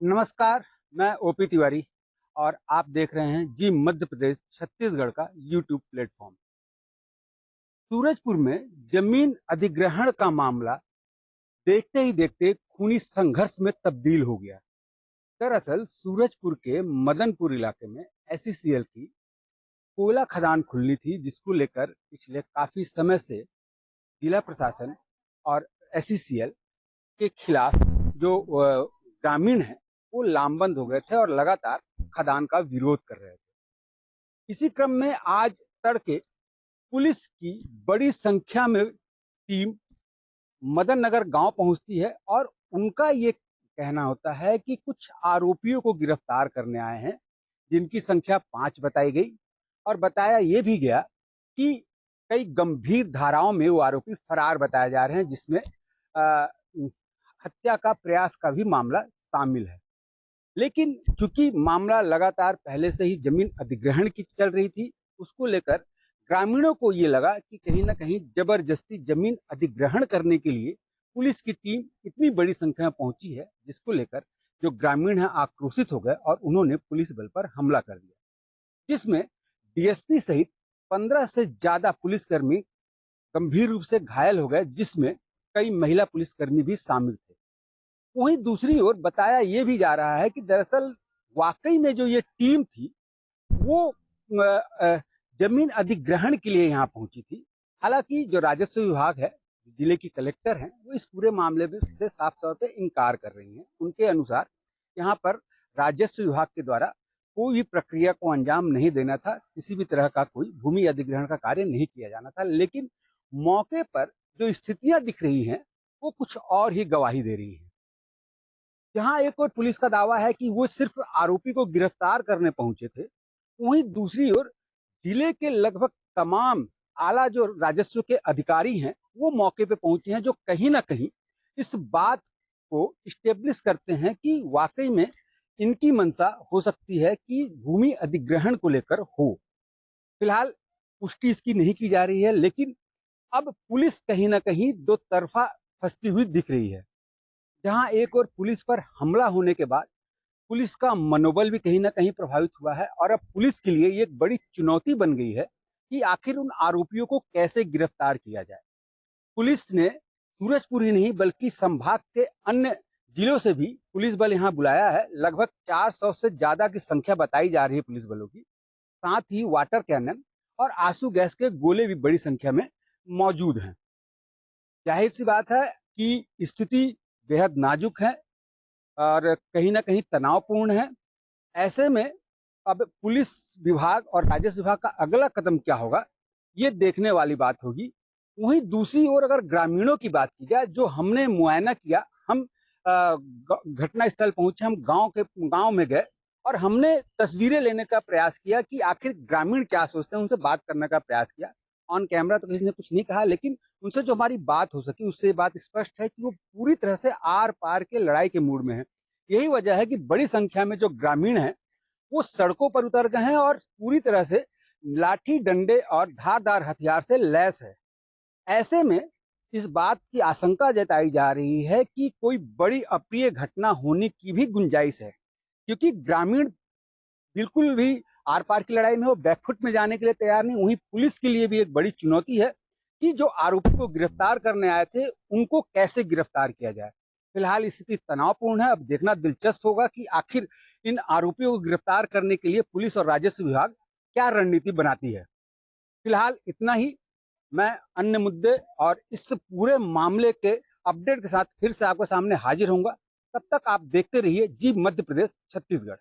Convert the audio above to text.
नमस्कार, मैं ओपी तिवारी और आप देख रहे हैं जी मध्य प्रदेश छत्तीसगढ़ का यूट्यूब प्लेटफॉर्म। सूरजपुर में जमीन अधिग्रहण का मामला देखते ही देखते खूनी संघर्ष में तब्दील हो गया। दरअसल सूरजपुर के मदनपुर इलाके में एसईसीएल की कोयला खदान खुलनी थी, जिसको लेकर पिछले काफी समय से जिला प्रशासन और एसईसीएल के खिलाफ जो ग्रामीण हैं वो लामबंद हो गए थे और लगातार खदान का विरोध कर रहे थे। इसी क्रम में आज तड़के पुलिस की बड़ी संख्या में टीम मदन नगर गांव पहुंचती है और उनका ये कहना होता है कि कुछ आरोपियों को गिरफ्तार करने आए हैं, जिनकी संख्या 5 बताई गई और बताया ये भी गया कि कई गंभीर धाराओं में वो आरोपी फरार बताए जा रहे हैं, जिसमें अ, हत्या का प्रयास का भी मामला शामिल है। लेकिन चूंकि मामला लगातार पहले से ही जमीन अधिग्रहण की चल रही थी, उसको लेकर ग्रामीणों को ये लगा कि कहीं ना कहीं जबरदस्ती जमीन अधिग्रहण करने के लिए पुलिस की टीम इतनी बड़ी संख्या में पहुंची है, जिसको लेकर जो ग्रामीण हैं आक्रोशित हो गए और उन्होंने पुलिस बल पर हमला कर दिया, जिसमें डीएसपी सहित 15 से ज्यादा पुलिसकर्मी गंभीर रूप से घायल हो गए, जिसमें कई महिला पुलिसकर्मी भी शामिल थे। वहीं दूसरी ओर बताया ये भी जा रहा है कि दरअसल वाकई में जो ये टीम थी वो अ, अ, जमीन अधिग्रहण के लिए यहाँ पहुंची थी। हालांकि जो राजस्व विभाग है, जिले की कलेक्टर हैं, वो इस पूरे मामले में से साफ तौर पे इनकार कर रही हैं। उनके अनुसार यहाँ पर राजस्व विभाग के द्वारा कोई भी प्रक्रिया को अंजाम नहीं देना था, किसी भी तरह का कोई भूमि अधिग्रहण का कार्य नहीं किया जाना था। लेकिन मौके पर जो स्थितियां दिख रही हैं वो कुछ और ही गवाही दे रही हैं। जहां एक और पुलिस का दावा है कि वो सिर्फ आरोपी को गिरफ्तार करने पहुंचे थे, वहीं दूसरी ओर जिले के लगभग तमाम आला जो राजस्व के अधिकारी हैं वो मौके पे पहुंचे हैं, जो कहीं ना कहीं इस बात को स्टेब्लिश करते हैं कि वाकई में इनकी मंशा हो सकती है कि भूमि अधिग्रहण को लेकर हो। फिलहाल पुष्टि इसकी नहीं की जा रही है, लेकिन अब पुलिस कहीं ना कहीं दो तरफा फंसती हुई दिख रही है। जहां एक और पुलिस पर हमला होने के बाद पुलिस का मनोबल भी कहीं ना कहीं प्रभावित हुआ है और अब पुलिस के लिए ये एक बड़ी चुनौती बन गई है कि आखिर उन आरोपियों को कैसे गिरफ्तार किया जाए। पुलिस ने सूरजपुर ही नहीं बल्कि संभाग के अन्य जिलों से भी पुलिस बल यहाँ बुलाया है। लगभग 400 से ज्यादा की संख्या बताई जा रही है पुलिस बलों की। साथ ही वाटर कैनन और आंसू गैस के गोले भी बड़ी संख्या में मौजूद हैं। जाहिर सी बात है कि स्थिति बेहद नाजुक है और कहीं ना कहीं तनावपूर्ण है। ऐसे में अब पुलिस विभाग और राजस्व विभाग का अगला कदम क्या होगा, ये देखने वाली बात होगी। वहीं दूसरी ओर अगर ग्रामीणों की बात की जाए, जो हमने मुआयना किया, हम घटना स्थल पहुंचे, हम गांव में गए और हमने तस्वीरें लेने का प्रयास किया कि आखिर ग्रामीण क्या सोचते हैं, उनसे बात करने का प्रयास किया। ऑन कैमरा तो किसी ने कुछ नहीं कहा, लेकिन उनसे जो हमारी बात हो सकी उससे बात स्पष्ट है कि वो पूरी तरह से आर पार के लड़ाई के मूड में है। यही वजह है कि बड़ी संख्या में जो ग्रामीण हैं वो सड़कों पर उतर गए हैं और पूरी तरह से लाठी डंडे और धारदार हथियार से लैस है। ऐसे में इस बात की आशंका जताई जा रही है कि कोई बड़ी अप्रिय घटना होने की भी गुंजाइश है, क्योंकि ग्रामीण बिल्कुल भी आर पार की लड़ाई में वो बैकफुट में जाने के लिए तैयार नहीं। वहीं पुलिस के लिए भी एक बड़ी चुनौती है कि जो आरोपी को गिरफ्तार करने आए थे उनको कैसे गिरफ्तार किया जाए। फिलहाल स्थिति तनावपूर्ण है। अब देखना दिलचस्प होगा कि आखिर इन आरोपियों को गिरफ्तार करने के लिए पुलिस और राजस्व विभाग क्या रणनीति बनाती है। फिलहाल इतना ही। मैं अन्य मुद्दे और इस पूरे मामले के अपडेट के साथ फिर से आपके सामने हाजिर होऊंगा। तब तक आप देखते रहिए जी मध्य प्रदेश छत्तीसगढ़।